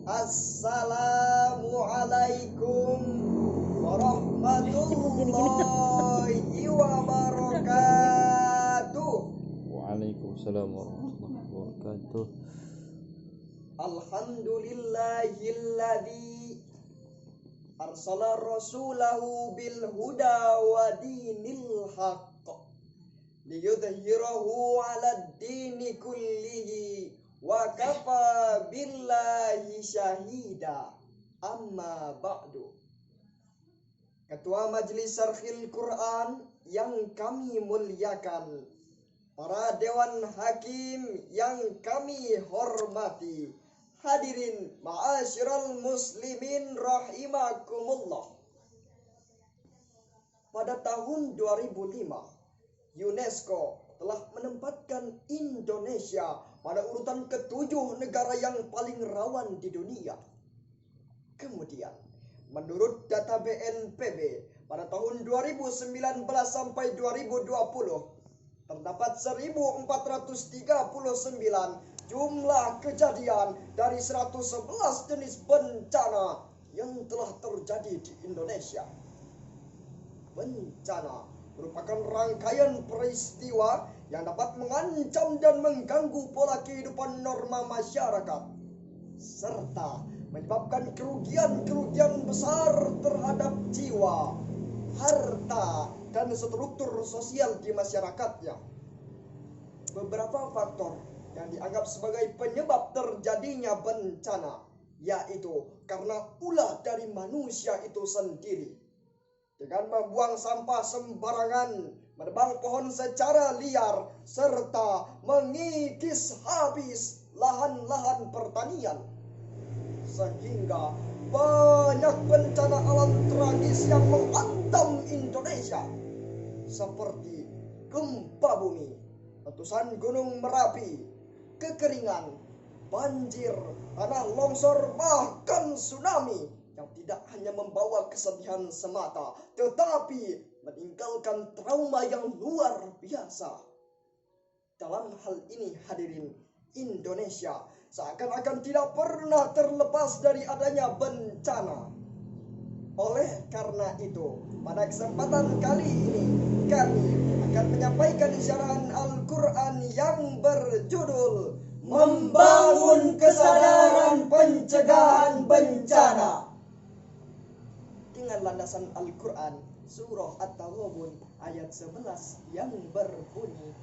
Assalamualaikum warahmatullahi wabarakatuh. Waalaikumsalam warahmatullahi wabarakatuh. Alhamdulillahilladzi arsala rasulahu bil huda wa dinil haqq liyudhhirahu 'alad dini kullihi wa kafa billahi syahida. Amma ba'du. Ketua Majelis Syarhil Quran yang kami muliakan, para dewan hakim yang kami hormati, hadirin ma'asyiral muslimin rahimakumullah. Pada tahun 2005, UNESCO telah menempatkan Indonesia pada urutan ke-7 negara yang paling rawan di dunia. Kemudian, menurut data BNPB, pada tahun 2019 sampai 2020, terdapat 1439 jumlah kejadian dari 111 jenis bencana yang telah terjadi di Indonesia. Bencana merupakan rangkaian peristiwa yang dapat mengancam dan mengganggu pola kehidupan norma masyarakat, serta menyebabkan kerugian besar terhadap jiwa, harta, dan struktur sosial di masyarakatnya. Beberapa faktor yang dianggap sebagai penyebab terjadinya bencana, yaitu karena ulah dari manusia itu sendiri, dengan membuang sampah sembarangan, menebang pohon secara liar, serta mengikis habis lahan-lahan pertanian, sehingga banyak bencana alam tragis yang menghantam Indonesia, seperti gempa bumi, letusan gunung Merapi, kekeringan, banjir, tanah longsor, bahkan tsunami yang tidak hanya membawa kesedihan semata, tetapi meninggalkan trauma yang luar biasa. Dalam hal ini, hadirin, Indonesia seakan-akan tidak pernah terlepas dari adanya bencana. Oleh karena itu, pada kesempatan kali ini, kami akan menyampaikan syarahan Al-Quran yang berjudul Membangun Kesadaran Pencegahan Bencana, dengan landasan Al-Quran Surah At-Taghabun ayat 11 yang berbunyi,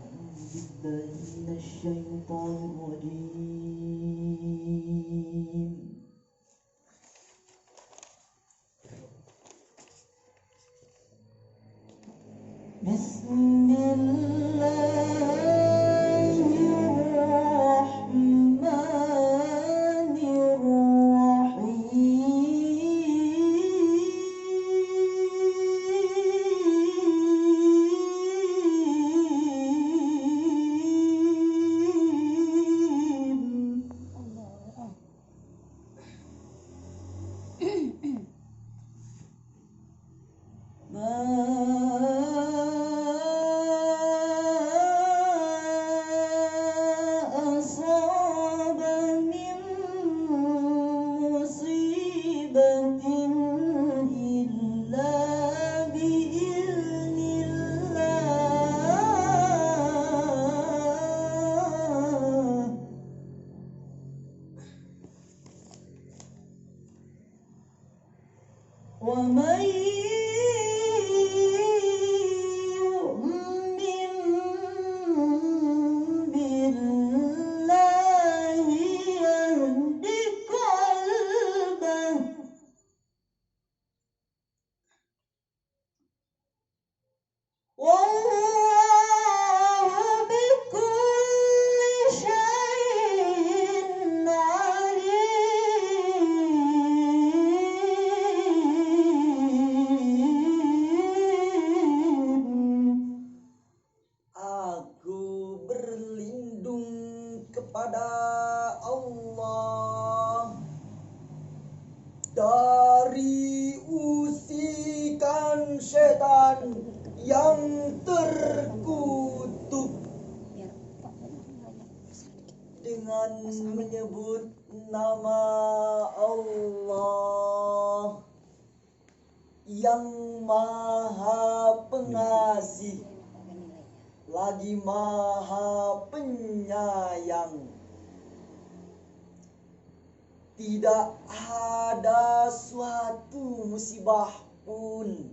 kepada Allah dari usikan setan yang terkutuk. dengan menyebut nama Allah yang Maha Pengasih lagi Maha Penyayang. Tidak ada suatu musibah pun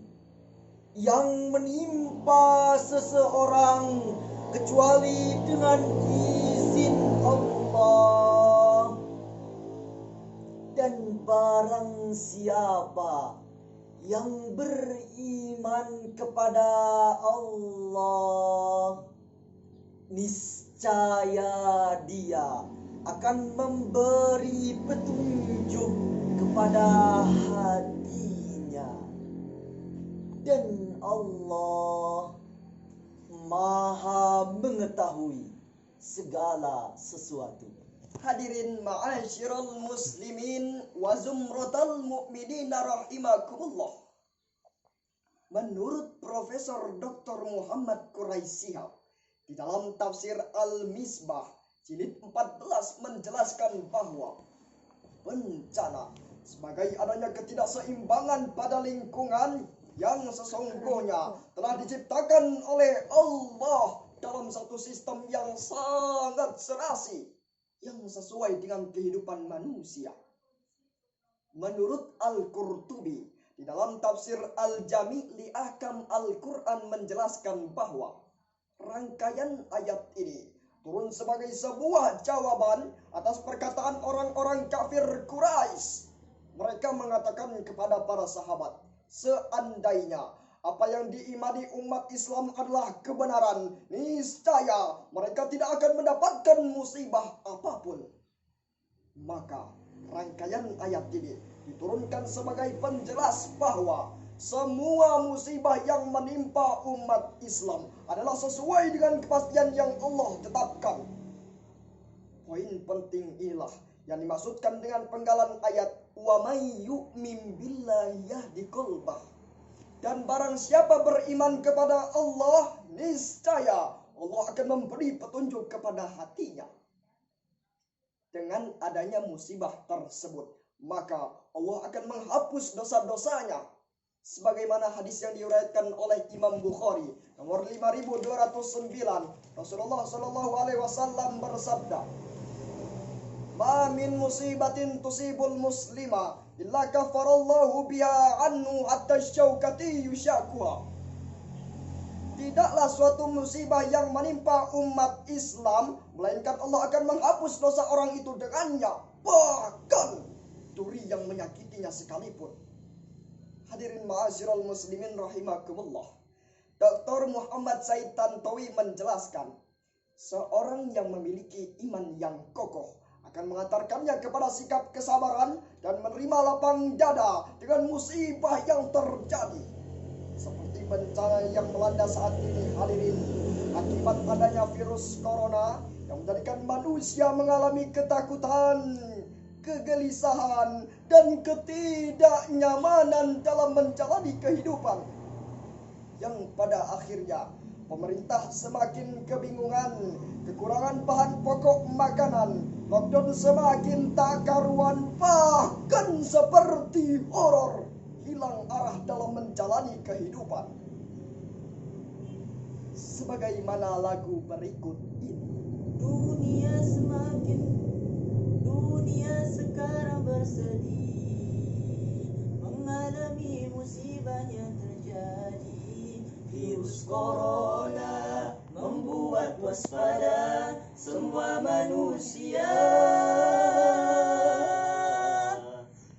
yang menimpa seseorang kecuali dengan izin Allah. Dan barang siapa yang beriman kepada Allah, niscaya dia akan memberi petunjuk kepada hatinya. Dan Allah Maha mengetahui segala sesuatu. Hadirin ma'asyiral muslimin wa zumratal mu'minin rahimakumullah. Menurut Profesor Dr. Muhammad Quraisy Shihab di dalam tafsir Al-Misbah jilid 14 menjelaskan bahwa bencana sebagai adanya ketidakseimbangan pada lingkungan yang sesungguhnya telah diciptakan oleh Allah dalam satu sistem yang sangat serasi yang sesuai dengan kehidupan manusia. Menurut Al-Qurtubi di dalam tafsir Al-Jami' li Ahkam Al-Quran menjelaskan bahwa rangkaian ayat ini turun sebagai sebuah jawaban atas perkataan orang-orang kafir Quraisy. Mereka mengatakan kepada para sahabat, seandainya apa yang diimani umat Islam adalah kebenaran, niscaya mereka tidak akan mendapatkan musibah apapun. Maka rangkaian ayat ini diturunkan sebagai penjelas bahwa semua musibah yang menimpa umat Islam adalah sesuai dengan kepastian yang Allah tetapkan. Poin penting inilah yang dimaksudkan dengan penggalan ayat wa may yu'min billahi yahdi qalbah. Dan barang siapa beriman kepada Allah, niscaya Allah akan memberi petunjuk kepada hatinya. Dengan adanya musibah tersebut, maka Allah akan menghapus dosa-dosanya. Sebagaimana hadis yang diriwayatkan oleh Imam Bukhari nomor 5209, Rasulullah Shallallahu Alaihi Wasallam bersabda, "Ma min musibatin tusibul muslima illa kafarallahu biha anhu hatta syaukati yushakuha." Tidaklah suatu musibah yang menimpa umat Islam melainkan Allah akan menghapus dosa orang itu dengannya, bahkan duri yang menyakitinya sekalipun. Hadirin ma'asyiral muslimin rahimakumullah. Dr. Muhammad Said Tantowi menjelaskan, seorang yang memiliki iman yang kokoh akan mengantarkannya kepada sikap kesabaran dan menerima lapang dada dengan musibah yang terjadi. Seperti bencana yang melanda saat ini, hadirin, akibat adanya virus corona yang menjadikan manusia mengalami ketakutan, kegelisahan, dan ketidaknyamanan dalam menjalani kehidupan. Yang pada akhirnya pemerintah semakin kebingungan, kekurangan bahan pokok makanan, lockdown semakin tak karuan, bahkan seperti horor, hilang arah dalam menjalani kehidupan. Sebagaimana lagu berikut ini. Dunia sekarang bersedih mengalami musibah yang terjadi. Virus corona membuat waspada semua manusia.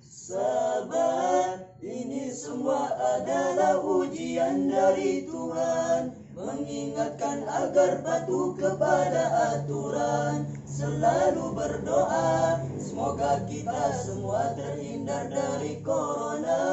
Sabar, ini semua adalah ujian dari Tuhan, mengingatkan agar patuh kepada aturan. Selalu berdoa, semoga kita semua terhindar dari corona.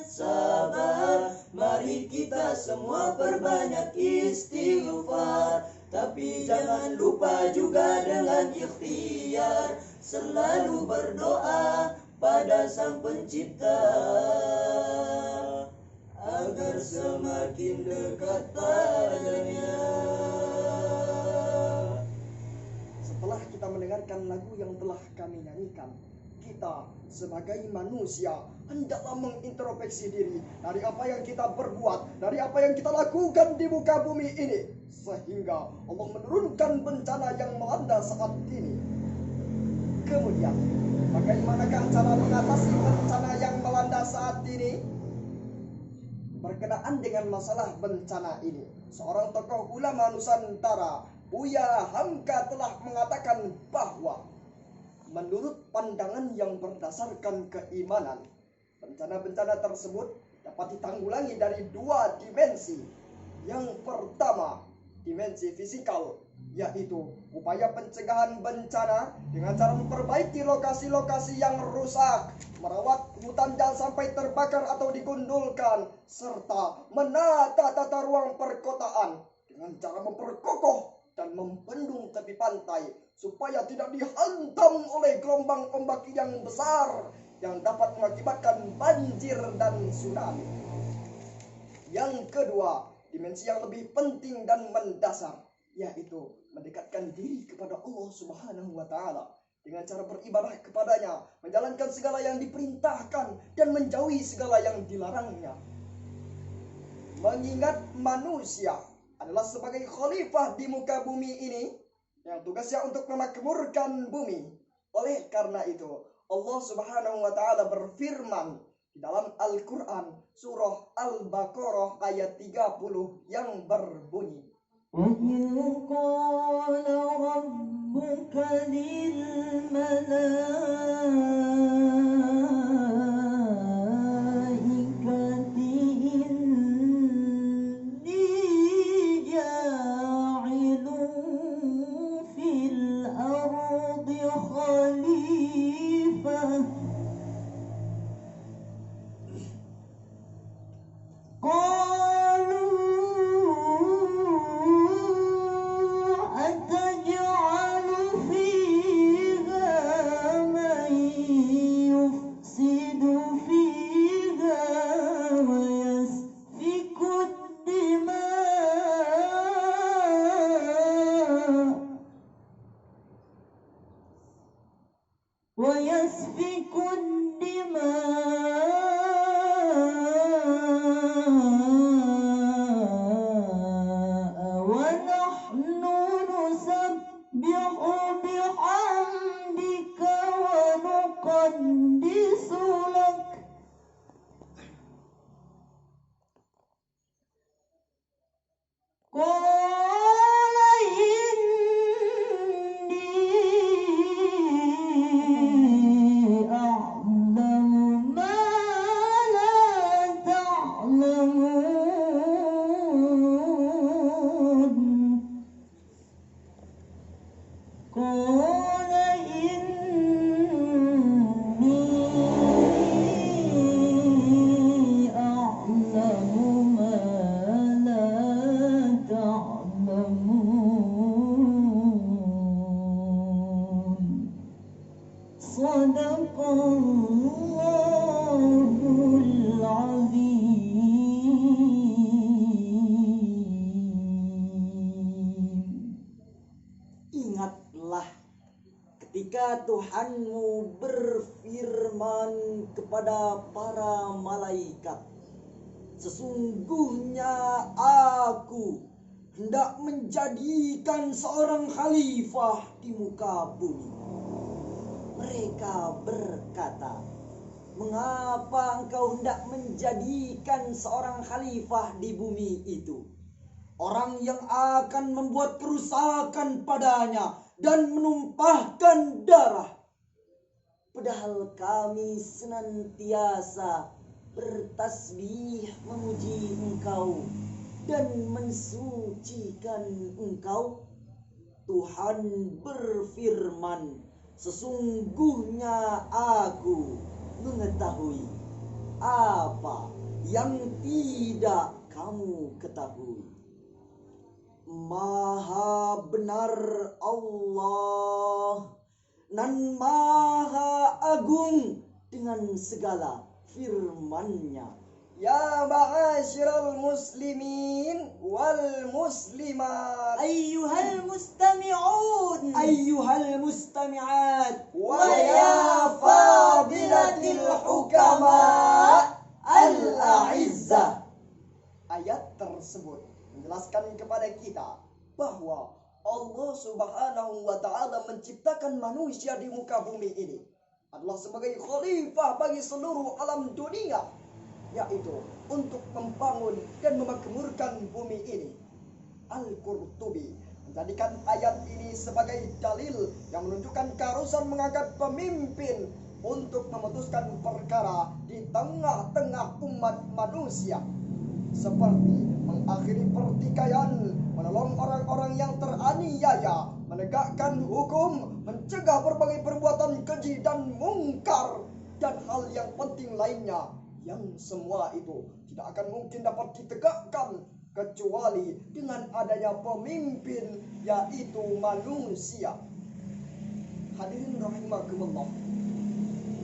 Sabar, mari kita semua perbanyak istighfar, tapi jangan lupa juga dengan ikhtiar. Selalu berdoa pada Sang Pencipta agar semakin dekat padanya. Setelah mendengarkan lagu yang telah kami nyanyikan. Kita sebagai manusia hendaklah mengintrospeksi diri dari apa yang kita perbuat, dari apa yang kita lakukan di muka bumi ini, sehingga Allah menurunkan bencana yang melanda saat ini. Kemudian, bagaimanakah cara mengatasi bencana yang melanda saat ini? Berkenaan dengan masalah bencana ini, seorang tokoh ulama Nusantara, Buya Hamka, telah mengatakan bahwa menurut pandangan yang berdasarkan keimanan, bencana-bencana tersebut dapat ditanggulangi dari dua dimensi. Yang pertama, dimensi fisikal, yaitu upaya pencegahan bencana dengan cara memperbaiki lokasi-lokasi yang rusak, merawat hutan jangan sampai terbakar atau digundulkan, serta menata tata ruang perkotaan dengan cara memperkokoh dan membendung tepi pantai supaya tidak dihantam oleh gelombang ombak yang besar yang dapat mengakibatkan banjir dan tsunami. Yang kedua, dimensi yang lebih penting dan mendasar, yaitu mendekatkan diri kepada Allah Subhanahu wa Ta'ala dengan cara beribadah kepadanya, menjalankan segala yang diperintahkan dan menjauhi segala yang dilarangnya. Mengingat manusia adalah sebagai khalifah di muka bumi ini yang tugasnya untuk memakmurkan bumi. Oleh karena itu, Allah Subhanahu wa Ta'ala berfirman di dalam Al-Quran surah Al-Baqarah ayat 30 yang berbunyi, وَإِذْ قَالَ رَبُّكَ لِلْمَلَائِكَةِ إِنِّي جَاعِلٌ فِي الْأَرْضِ خَلِيفَةً أتجعل فيها من يفسد فيها ويسفك الدماء ونحن نسبح بحمدك ونقدس لك قال إني أعلم ما لا تعلمون قال إني أعلم ما لا تعلمون صدق الله العظيم. Ingatlah ketika Tuhanmu berfirman kepada para malaikat, sesungguhnya aku hendak menjadikan seorang khalifah di muka bumi. Mereka berkata, mengapa engkau hendak menjadikan seorang khalifah di bumi itu? Orang yang akan membuat kerusakan padanya dan menumpahkan darah. Padahal kami senantiasa bertasbih memuji engkau dan mensucikan engkau. Tuhan berfirman, sesungguhnya aku mengetahui apa yang tidak kamu ketahui. Maha benar Allah dan maha agung dengan segala firman-Nya. Ya ma'asyiral muslimin wal muslimat. Ayyuhal mustami'un. Ayyuhal mustami'at. Wa ya fadilatil hukama al-a'izzah. Ayat tersebut menjelaskan kepada kita bahwa Allah Subhanahu wa Ta'ala menciptakan manusia di muka bumi ini adalah sebagai khalifah bagi seluruh alam dunia, yaitu untuk membangun dan memakmurkan bumi ini. Al-Qurtubi menjadikan ayat ini sebagai dalil yang menunjukkan keharusan mengangkat pemimpin untuk memutuskan perkara di tengah-tengah umat manusia, seperti mengakhiri pertikaian, menolong orang-orang yang teraniaya, menegakkan hukum, mencegah berbagai perbuatan keji dan mungkar, dan hal yang penting lainnya, yang semua itu tidak akan mungkin dapat ditegakkan kecuali dengan adanya pemimpin, yaitu manusia. Hadirin rahimakumullah,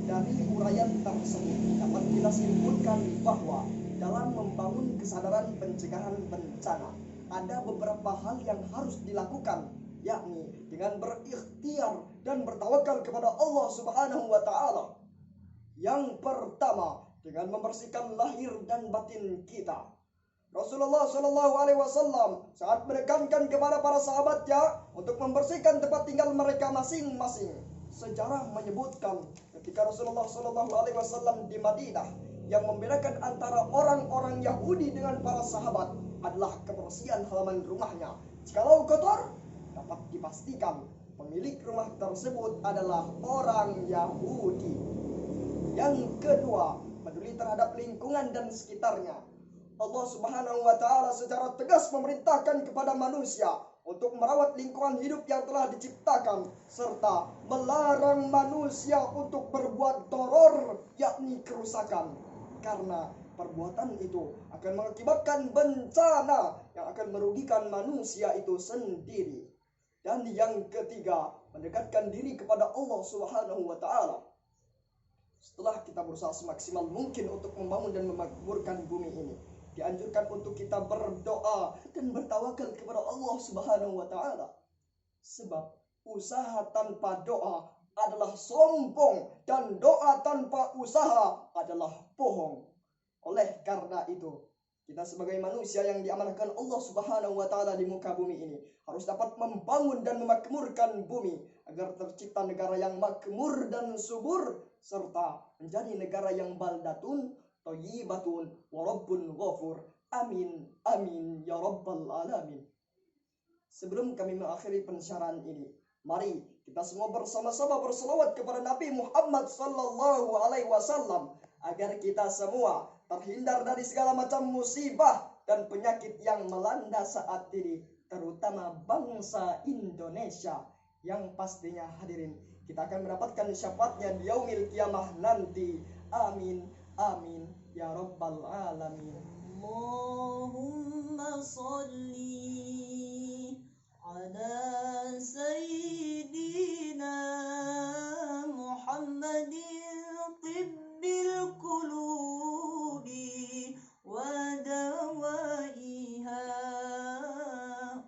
dari uraian tersebut dapat kita simpulkan bahwa dalam membangun kesadaran pencegahan bencana ada beberapa hal yang harus dilakukan, yakni dengan berikhtiar dan bertawakal kepada Allah Subhanahu wa Ta'ala. Yang pertama, dengan membersihkan lahir dan batin kita. Rasulullah Shallallahu Alaihi Wasallam saat menekankan kepada para sahabatnya untuk membersihkan tempat tinggal mereka masing-masing. Sejarah menyebutkan ketika Rasulullah Shallallahu Alaihi Wasallam di Madinah, yang membedakan antara orang-orang Yahudi dengan para sahabat adalah kebersihan halaman rumahnya. Jikalau kotor, dapat dipastikan pemilik rumah tersebut adalah orang Yahudi. Yang kedua, peduli terhadap lingkungan dan sekitarnya. Allah Subhanahu wa Ta'ala secara tegas memerintahkan kepada manusia untuk merawat lingkungan hidup yang telah diciptakan, serta melarang manusia untuk berbuat doror, yakni kerusakan, karena perbuatan itu akan mengakibatkan bencana yang akan merugikan manusia itu sendiri. Dan yang ketiga, mendekatkan diri kepada Allah Subhanahu wa Ta'ala. Setelah kita berusaha semaksimal mungkin untuk membangun dan memakmurkan bumi ini, dianjurkan untuk kita berdoa dan bertawakal kepada Allah Subhanahu wa Ta'ala. Sebab usaha tanpa doa adalah sombong, dan doa tanpa usaha adalah bohong. Oleh karena itu, kita sebagai manusia yang diamanahkan Allah Subhanahu wa Ta'ala di muka bumi ini harus dapat membangun dan memakmurkan bumi agar tercipta negara yang makmur dan subur, serta menjadi negara yang baldatun thayyibatun wa rabbun ghafur. Amin amin ya rabbal alamin. Sebelum kami mengakhiri pensyaraan ini, mari kita semua bersama-sama berselawat kepada Nabi Muhammad sallallahu alaihi wasallam agar kita semua terhindar dari segala macam musibah dan penyakit yang melanda saat ini, terutama bangsa Indonesia, yang pastinya hadirin kita akan mendapatkan syafaatnya di yaumil kiamah nanti. Amin amin ya rabbal alamin. Allahumma salli ala sayyidina Muhammadin tibbil qulubi wa dawaiha.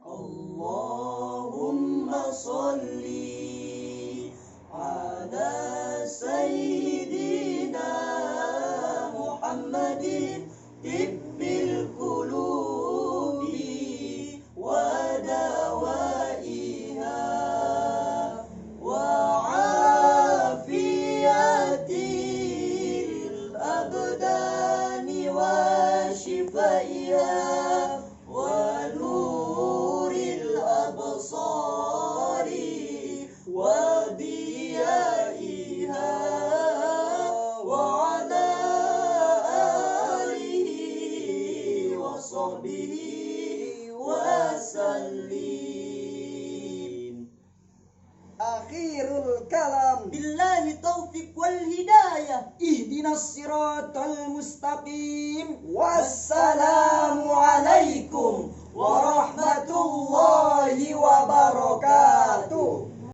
Allahumma salli ala sayyidina Muhammadin tibbil qulubi wa dawaiha wa afiyatil abdani wa shifaiha wa nuril absari wa diyaiha wa ala alihi wa sahbihi wa sallim. Akhirul kalam. Billahi taufiq wal hidayah. Ihdinas siratal mustaqim. Wassalamu alaikum warahmatullahi wabarakatuh.